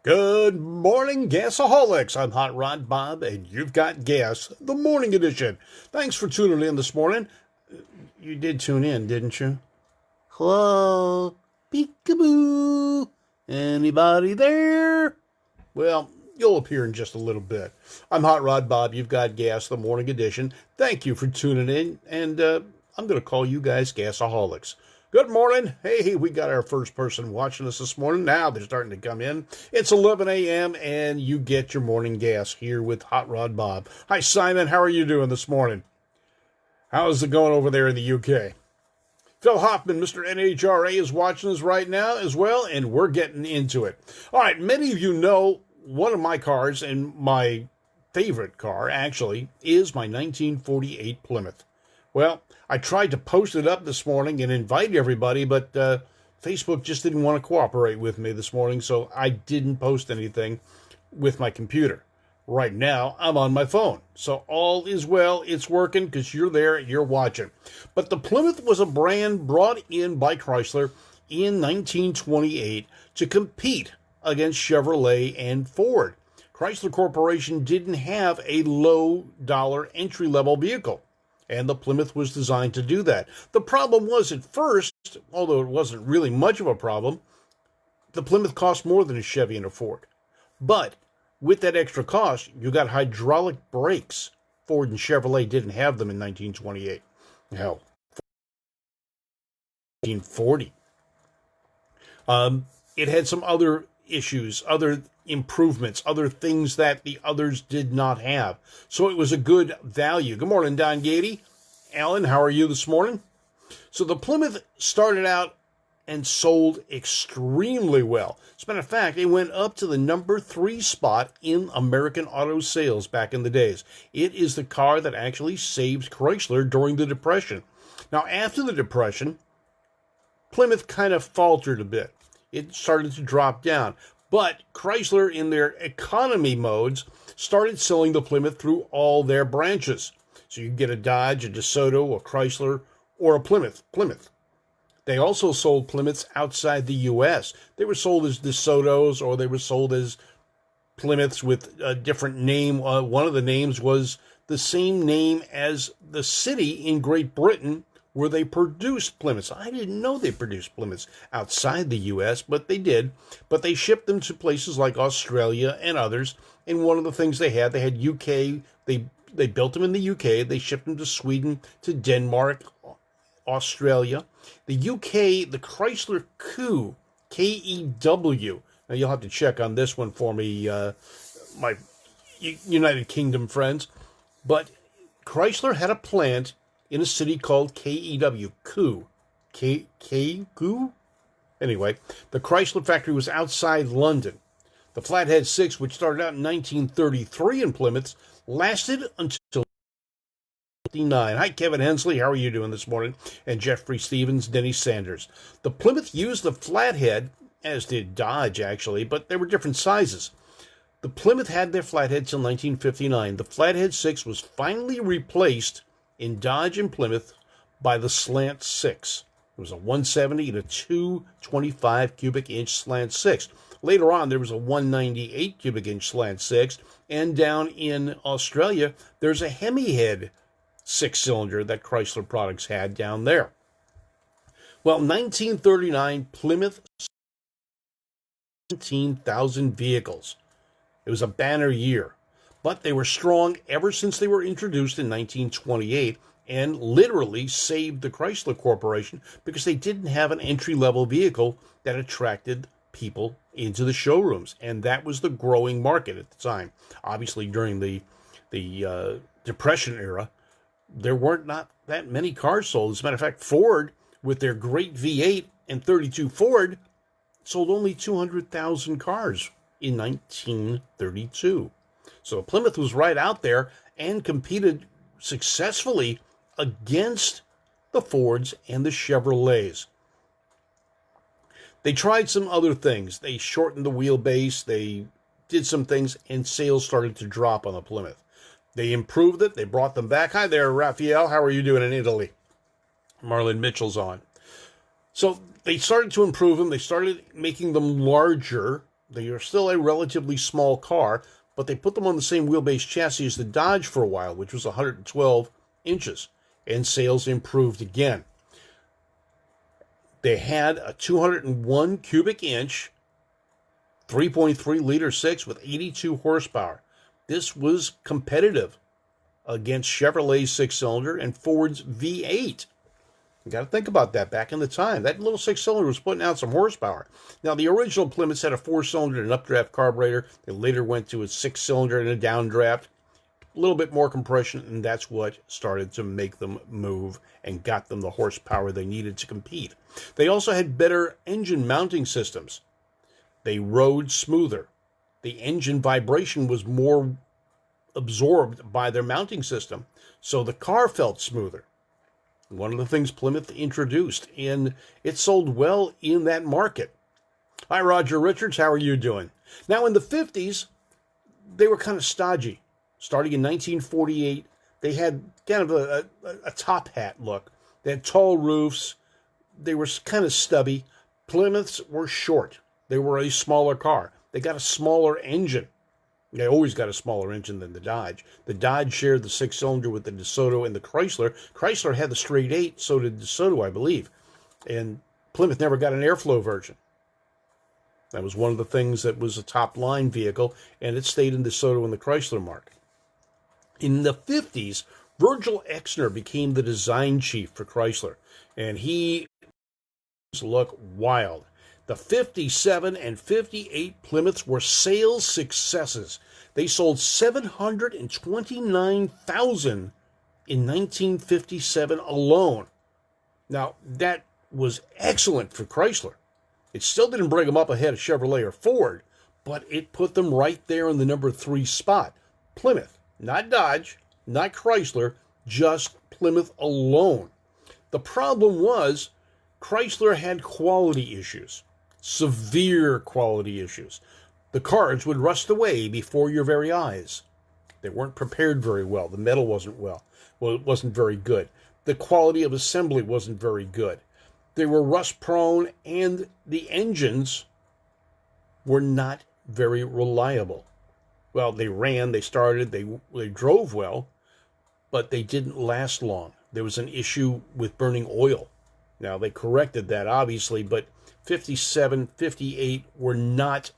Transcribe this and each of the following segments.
Good morning, gasaholics. I'm Hot Rod Bob, and you've got Gas, the morning edition. Thanks for tuning in this morning. You did tune in, didn't you? Hello? Peekaboo? Anybody there? Well, you'll appear in just a little bit. I'm Hot Rod Bob. You've got Gas, the morning edition. Thank you for tuning in, and I'm going to call you guys gasaholics. Good morning. Hey, we got our first person watching us this morning. Now they're starting to come in. It's 11 a.m. and you get your morning gas here with Hot Rod Bob. Hi, Simon. How are you doing this morning? How's it going over there in the UK? Phil Hoffman, Mr. NHRA, is watching us right now as well, and we're getting into it. All right, many of you know one of my cars, and my favorite car, actually, is my 1948 Plymouth. Well, I tried to post it up this morning and invite everybody, but Facebook just didn't want to cooperate with me this morning, so I didn't post anything with my computer. Right now, I'm on my phone, so all is well. It's working because you're there, you're watching. But the Plymouth was a brand brought in by Chrysler in 1928 to compete against Chevrolet and Ford. Chrysler Corporation didn't have a low-dollar entry-level vehicle, and the Plymouth was designed to do that. The problem was at first, although it wasn't really much of a problem, the Plymouth cost more than a Chevy and a Ford. But with that extra cost, you got hydraulic brakes. Ford and Chevrolet didn't have them in 1928. Hell, 1940. It had some other issues, other improvements, other things that the others did not have. So it was a good value. Good morning, Don Gady. Alan, how are you this morning? So the Plymouth started out and sold extremely well. As a matter of fact, it went up to the number 3 spot in American auto sales back in the days. It is the car that actually saved Chrysler during the Depression. Now, after the Depression, Plymouth kind of faltered a bit. It started to drop down. But Chrysler, in their economy modes, started selling the Plymouth through all their branches. So you can get a Dodge, a DeSoto, a Chrysler, or a Plymouth. They also sold Plymouths outside the U.S. They were sold as DeSotos, or they were sold as Plymouths with a different name. One of the names was the same name as the city in Great Britain where they produced Plymouths. I didn't know they produced Plymouths outside the U.S., but they did. But they shipped them to places like Australia and others. And one of the things they had UK. They built them in the UK. They shipped them to Sweden, to Denmark, Australia. The UK, the Chrysler Coup, K-E-W. Now, you'll have to check on this one for me, my United Kingdom friends. But Chrysler had a plant in a city called K-E-W, Coup. Coup? Anyway, the Chrysler factory was outside London. The Flathead 6, which started out in 1933 in Plymouth, lasted until 1959. Hi, Kevin Hensley. How are you doing this morning? And Jeffrey Stevens, Denny Sanders. The Plymouth used the Flathead, as did Dodge, actually, but there were different sizes. The Plymouth had their Flathead till 1959. The Flathead 6 was finally replaced in Dodge and Plymouth by the Slant 6. It was a 170 and a 225 cubic inch Slant 6. Later on, there was a 198 cubic inch Slant 6. And down in Australia, there's a Hemi-head 6-cylinder that Chrysler Products had down there. Well, 1939, Plymouth sold 17,000 vehicles. It was a banner year. But they were strong ever since they were introduced in 1928 and literally saved the Chrysler Corporation because they didn't have an entry-level vehicle that attracted people into the showrooms. And that was the growing market at the time. Obviously, during the Depression era, there weren't not that many cars sold. As a matter of fact, Ford, with their great V8 and 32 Ford, sold only 200,000 cars in 1932. So Plymouth was right out there and competed successfully against the Fords and the Chevrolets. They tried some other things. They shortened the wheelbase. They did some things, and sales started to drop on the Plymouth. They improved it. They brought them back. Hi there, Raphael. How are you doing in Italy? Marlon Mitchell's on. So they started to improve them. They started making them larger They are still a relatively small car, but they put them on the same wheelbase chassis as the Dodge for a while, which was 112 inches, and sales improved again. They had a 201 cubic inch 3.3 liter 6 with 82 horsepower. This was competitive against Chevrolet's 6-cylinder and Ford's V8. You got to think about that back in the time. That little 6-cylinder was putting out some horsepower. Now, the original Plymouth had a 4-cylinder and an updraft carburetor. They later went to a 6-cylinder and a downdraft. A little bit more compression, and that's what started to make them move and got them the horsepower they needed to compete. They also had better engine mounting systems. They rode smoother. The engine vibration was more absorbed by their mounting system, so the car felt smoother. One of the things Plymouth introduced, and it sold well in that market. Hi, Roger Richards. How are you doing? Now, in the 50s, they were kind of stodgy. Starting in 1948, they had kind of a top hat look. They had tall roofs. They were kind of stubby. Plymouths were short. They were a smaller car. They got a smaller engine. They always got a smaller engine than the Dodge. The Dodge shared the 6-cylinder with the DeSoto and the Chrysler. Chrysler had the straight 8, so did DeSoto, I believe. And Plymouth never got an airflow version. That was one of the things that was a top-line vehicle, and it stayed in DeSoto and the Chrysler market. In the 50s, Virgil Exner became the design chief for Chrysler, and he looked wild. The 57 and 58 Plymouths were sales successes. They sold 729,000 in 1957 alone. Now, that was excellent for Chrysler. It still didn't bring them up ahead of Chevrolet or Ford, but it put them right there in the number 3 spot. Plymouth, not Dodge, not Chrysler, just Plymouth alone. The problem was Chrysler had quality issues. Severe quality issues. The cars would rust away before your very eyes. They weren't prepared very well. The metal wasn't it wasn't very good. The quality of assembly wasn't very good. They were rust prone, and the engines were not very reliable. Well, they ran, they started, they drove well, but they didn't last long. There was an issue with burning oil. Now, they corrected that, obviously, but 57, 58 were not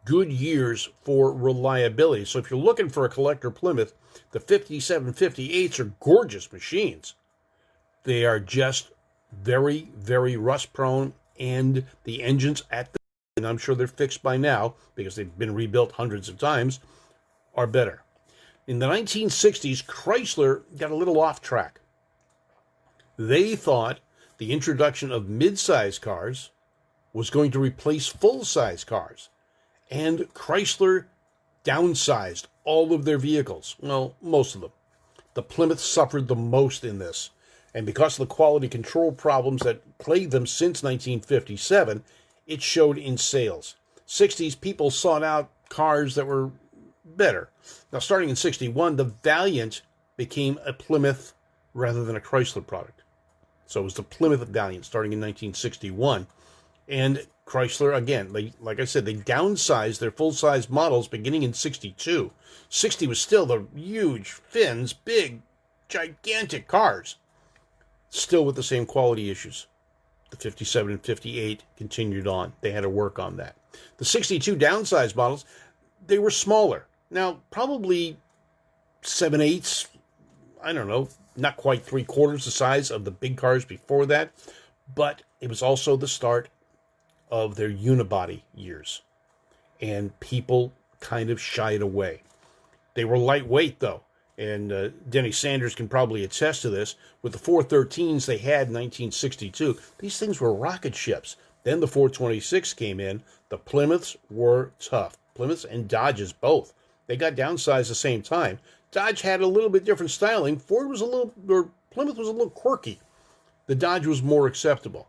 good years for reliability. So if you're looking for a collector Plymouth, the 57, 58s are gorgeous machines. They are just very, very rust prone, and the engines and I'm sure they're fixed by now because they've been rebuilt hundreds of times, are better. In the 1960s, Chrysler got a little off track. They thought the introduction of mid-size cars was going to replace full-size cars, and Chrysler downsized all of their vehicles. Well, most of them. The Plymouth suffered the most in this, and because of the quality control problems that plagued them since 1957, it showed in sales. 60s, people sought out cars that were better. Now, starting in 61, the Valiant became a Plymouth rather than a Chrysler product. So it was the Plymouth Valiant starting in 1961. And Chrysler, again, like I said, they downsized their full-size models beginning in 62. 60 was still the huge fins, big, gigantic cars, still with the same quality issues. The 57 and 58 continued on. They had to work on that. The 62 downsized models, they were smaller. Now, probably 7/8, I don't know, not quite 3/4 the size of the big cars before that, but it was also the start of their unibody years, and people kind of shied away. They were lightweight, though, and Denny Sanders can probably attest to this. With the 413s they had in 1962, these things were rocket ships. Then the 426 came in. The Plymouths were tough. Plymouths and Dodges both. They got downsized at the same time. Dodge had a little bit different styling. Plymouth was a little quirky. The Dodge was more acceptable.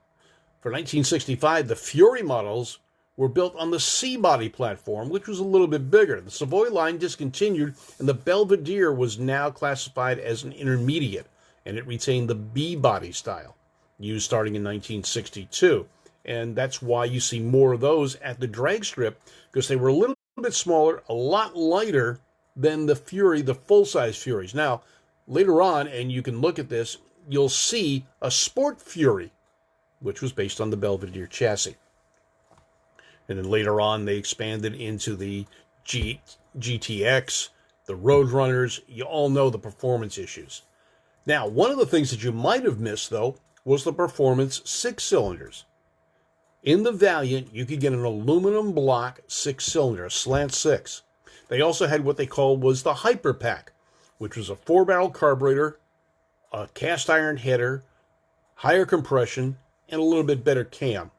For 1965, the Fury models were built on the C-body platform, which was a little bit bigger. The Savoy line discontinued, and the Belvedere was now classified as an intermediate, and it retained the B-body style, used starting in 1962. And that's why you see more of those at the drag strip, because they were a little bit smaller, a lot lighter than the Fury, the full-size Furies. Now, later on, and you can look at this, you'll see a Sport Fury, which was based on the Belvedere chassis. And then later on, they expanded into the GTX, the Roadrunners. You all know the performance issues. Now, one of the things that you might have missed, though, was the performance 6-cylinders. In the Valiant, you could get an aluminum block 6-cylinder, a slant 6. They also had what they called was the Hyper Pack, which was a 4-barrel carburetor, a cast iron header, higher compression, and a little bit better cam,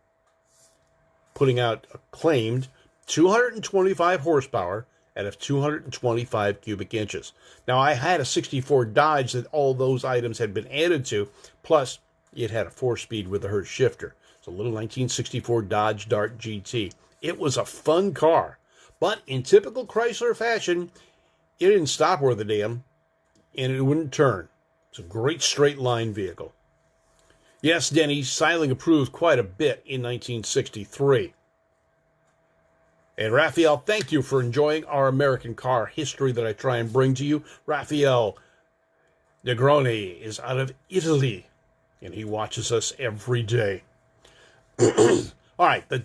putting out a claimed 225 horsepower out of 225 cubic inches. Now, I had a 64 Dodge that all those items had been added to, plus it had a 4-speed with a Hertz shifter. It's a little 1964 Dodge Dart GT. It was a fun car, but in typical Chrysler fashion, it didn't stop worth a damn, and it wouldn't turn. It's a great straight line vehicle. Yes, Denny, Seiling approved quite a bit in 1963. And Raphael, thank you for enjoying our American car history that I try and bring to you. Raphael Negroni is out of Italy, and he watches us every day. All right, the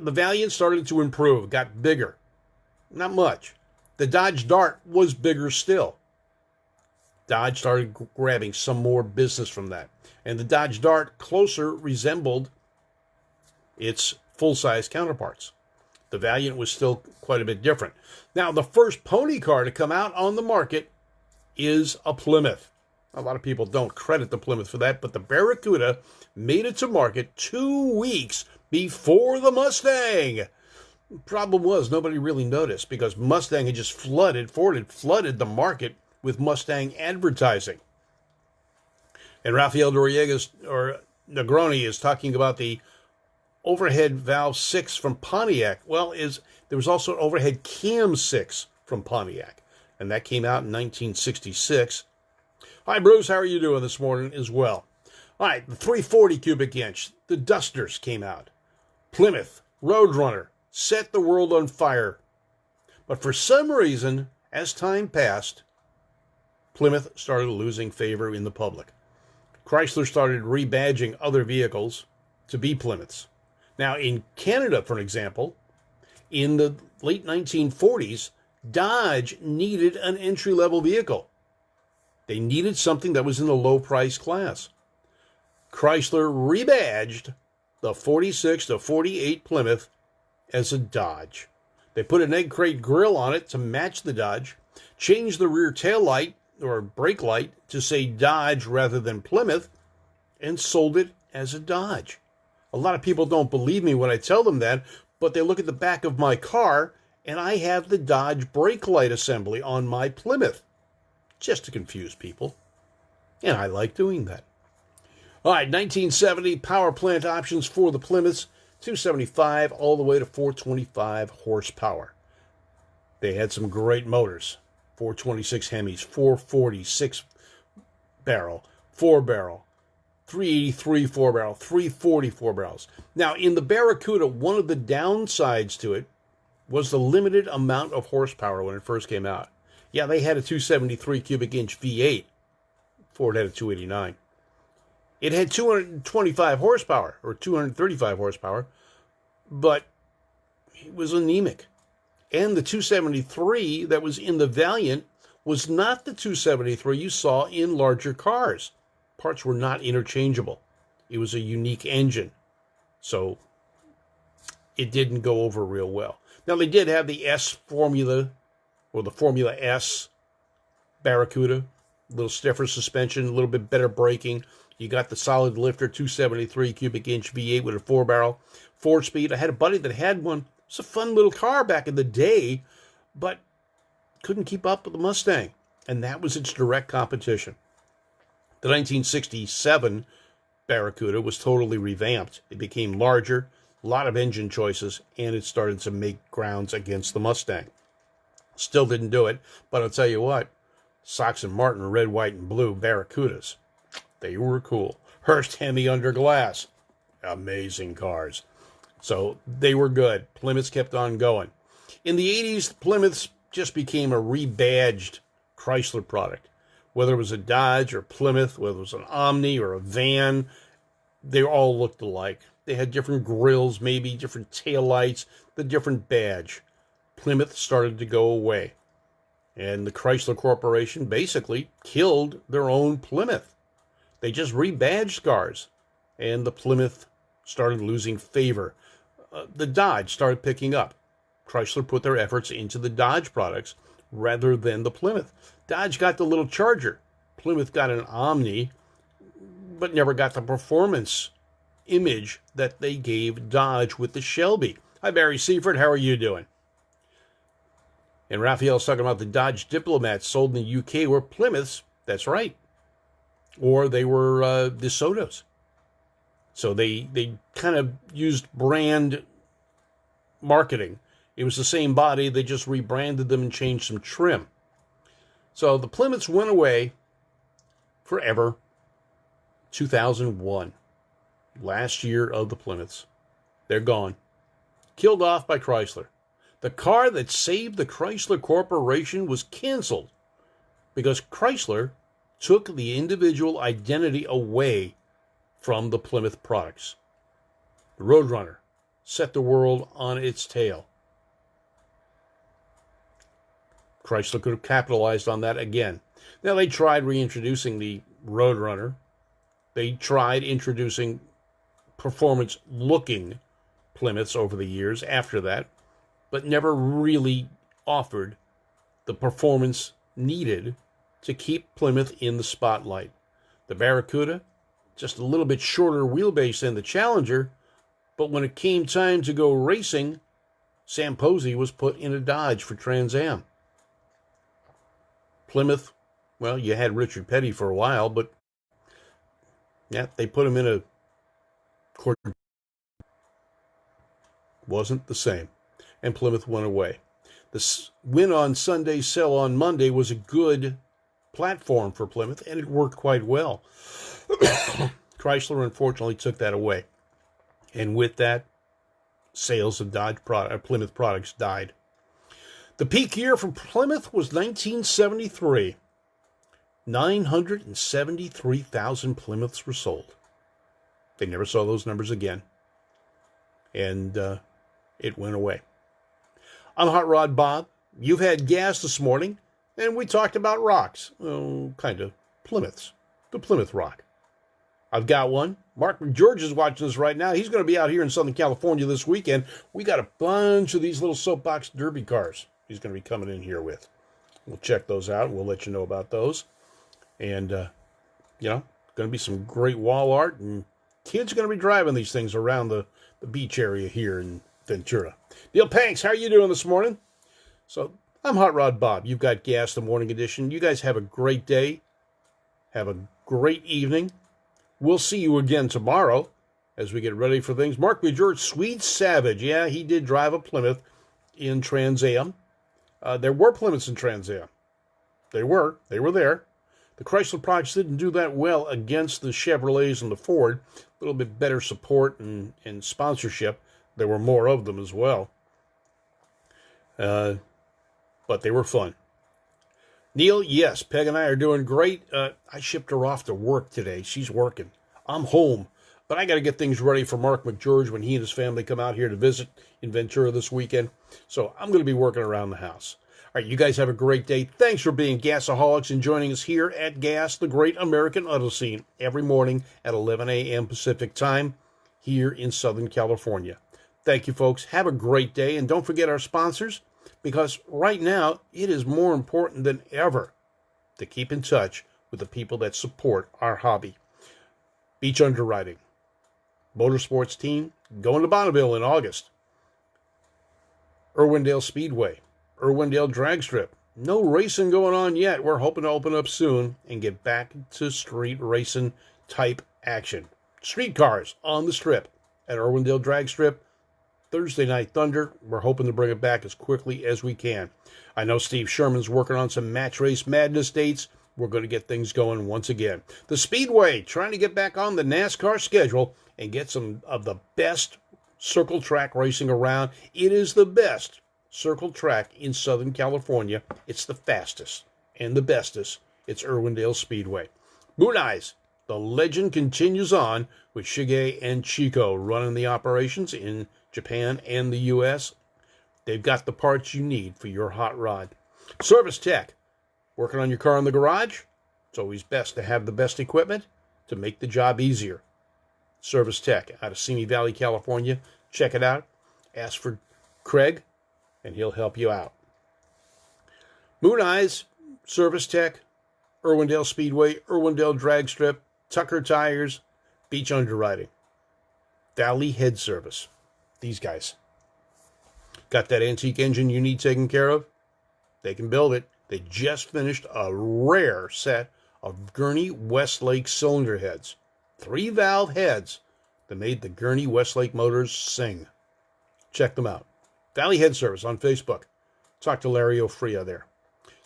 Valiant started to improve, got bigger. Not much. The Dodge Dart was bigger still. Dodge started grabbing some more business from that. And the Dodge Dart closer resembled its full-size counterparts. The Valiant was still quite a bit different. Now, the first pony car to come out on the market is a Plymouth. A lot of people don't credit the Plymouth for that, but the Barracuda made it to market 2 weeks before the Mustang. The problem was nobody really noticed because Mustang had just Ford had flooded the market with Mustang advertising. And Rafael Negroni is talking about the overhead valve 6 from Pontiac. Well, there was also an overhead cam 6 from Pontiac, and that came out in 1966. Hi, Bruce. How are you doing this morning as well? All right, the 340 cubic inch, the Dusters came out. Plymouth, Roadrunner, set the world on fire. But for some reason, as time passed, Plymouth started losing favor in the public. Chrysler started rebadging other vehicles to be Plymouths. Now, in Canada, for example, in the late 1940s, Dodge needed an entry-level vehicle. They needed something that was in the low-price class. Chrysler rebadged the 46 to 48 Plymouth as a Dodge. They put an egg crate grill on it to match the Dodge, changed the rear tail light or brake light to say Dodge rather than Plymouth, and sold it as a Dodge. A lot of people don't believe me when I tell them that, but they look at the back of my car, and I have the Dodge brake light assembly on my Plymouth, just to confuse people. And I like doing that. All right, 1970 power plant options for the Plymouths, 275 all the way to 425 horsepower. They had some great motors. 426 Hemis, 440 6-barrel, 4-barrel, 383 4-barrel, 340 4-barrels. Now, in the Barracuda, one of the downsides to it was the limited amount of horsepower when it first came out. Yeah, they had a 273 cubic inch V8. Ford had a 289. It had 225 horsepower, or 235 horsepower, but it was anemic. And the 273 that was in the Valiant was not the 273 you saw in larger cars. Parts were not interchangeable. It was a unique engine. So it didn't go over real well. Now, they did have the S Formula, or the Formula S Barracuda, a little stiffer suspension, a little bit better braking. You got the solid lifter, 273 cubic inch V8 with a 4-barrel, 4-speed. I had a buddy that had one. It's a fun little car back in the day, but couldn't keep up with the Mustang, and that was its direct competition. The 1967 Barracuda was totally revamped. It became larger, a lot of engine choices, and it started to make grounds against the Mustang. Still didn't do it, but I'll tell you what, Sox and Martin red, white, and blue Barracudas, they were cool. Hurst Hemi under glass. amazing cars. So they were good. Plymouths kept on going. In the 80s, Plymouths just became a rebadged Chrysler product. Whether it was a Dodge or Plymouth, whether it was an Omni or a van, they all looked alike. They had different grills, maybe different taillights, the different badge. Plymouth started to go away. And the Chrysler Corporation basically killed their own Plymouth. They just rebadged cars. And the Plymouth started losing favor. The Dodge started picking up. Chrysler put their efforts into the Dodge products rather than the Plymouth. Dodge got the little Charger. Plymouth got an Omni, but never got the performance image that they gave Dodge with the Shelby. Hi, Barry Seaford. How are you doing? And Raphael's talking about the Dodge Diplomats sold in the UK were Plymouths. That's right. Or they were DeSotos. So they kind of used brand marketing. It was the same body. They just rebranded them and changed some trim. So the Plymouths went away forever. 2001. Last year of the Plymouths. They're gone. Killed off by Chrysler. The car that saved the Chrysler Corporation was canceled because Chrysler took the individual identity away from the Plymouth products. The Roadrunner set the world on its tail. Chrysler could have capitalized on that again. Now, they tried reintroducing the Roadrunner. They tried introducing performance-looking Plymouths over the years after that, but never really offered the performance needed to keep Plymouth in the spotlight. The Barracuda, just a little bit shorter wheelbase than the Challenger, but when it came time to go racing, Sam Posey was put in a Dodge for Trans Am. Plymouth, well, you had Richard Petty for a while, but yeah, they put him in a court. Wasn't the same. And Plymouth went away. The win on Sunday, sell on Monday was a good platform for Plymouth, and it worked quite well. Chrysler, unfortunately, took that away. And with that, sales of Plymouth products died. The peak year for Plymouth was 1973. 973,000 Plymouths were sold. They never saw those numbers again. And it went away. I'm Hot Rod Bob. You've had gas this morning, and we talked about rocks. Oh, kind of. Plymouths. The Plymouth Rock. I've got one. Mark McGeorge is watching this right now. He's going to be out here in Southern California this weekend. We got a bunch of these little soapbox derby cars he's going to be coming in here with. We'll check those out. We'll let you know about those. And, going to be some great wall art, and kids are going to be driving these things around the beach area here in Ventura. Neil Panks, how are you doing this morning? So, I'm Hot Rod Bob. You've got Gas, the morning edition. You guys have a great day. Have a great evening. We'll see you again tomorrow as we get ready for things. Mark McGeorge, Swede Savage. Yeah, he did drive a Plymouth in Trans Am. There were Plymouths in Trans Am. They were there. The Chrysler products didn't do that well against the Chevrolets and the Ford. A little bit better support and sponsorship. There were more of them as well. But they were fun. Neil, yes, Peg and I are doing great. I shipped her off to work today. She's working. I'm home. But I got to get things ready for Mark McGeorge when he and his family come out here to visit in Ventura this weekend. So I'm going to be working around the house. All right, you guys have a great day. Thanks for being Gasaholics and joining us here at GAAS, the Great American Auto Scene, every morning at 11 a.m. Pacific Time here in Southern California. Thank you, folks. Have a great day. And don't forget our sponsors, because right now it is more important than ever to keep in touch with the people that support our hobby. Beach Underwriting, Motorsports Team, going to Bonneville in August. Irwindale Speedway, Irwindale Drag Strip. No racing going on yet. We're hoping to open up soon and get back to street racing type action. Streetcars on the strip at Irwindale Drag Strip. Thursday Night Thunder. We're hoping to bring it back as quickly as we can. I know Steve Sherman's working on some Match Race Madness dates. We're going to get things going once again. The Speedway, trying to get back on the NASCAR schedule and get some of the best circle track racing around. It is the best circle track in Southern California. It's the fastest and the bestest. It's Irwindale Speedway. Moon Eyes, the legend continues on with Shige and Chico running the operations in Japan and the U.S. They've got the parts you need for your hot rod. Service Tech, working on your car in the garage? It's always best to have the best equipment to make the job easier. Service Tech out of Simi Valley, California. Check it out. Ask for Craig, and he'll help you out. Moon Eyes, Service Tech, Irwindale Speedway, Irwindale Drag Strip, Tucker Tires, Beach Underwriting, Valley Head Service. These guys. Got that antique engine you need taken care of? They can build it. They just finished a rare set of Gurney Westlake cylinder heads. 3-valve heads that made the Gurney Westlake motors sing. Check them out. Valley Head Service on Facebook. Talk to Larry Ofria there.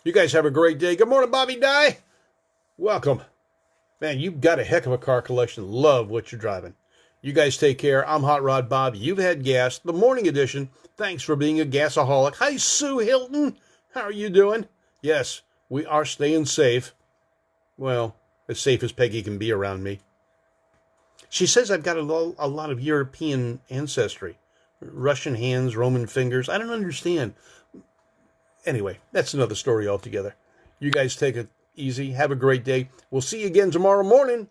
You guys have a great day. Good morning, Bobby Dye. Welcome. Man, you've got a heck of a car collection. Love what you're driving. You guys take care. I'm Hot Rod Bob. You've had gas. The morning edition. Thanks for being a gasaholic. Hi, Sue Hilton. How are you doing? Yes, we are staying safe. Well, as safe as Peggy can be around me. She says I've got a lot of European ancestry. Russian hands, Roman fingers. I don't understand. Anyway, that's another story altogether. You guys take it easy. Have a great day. We'll see you again tomorrow morning.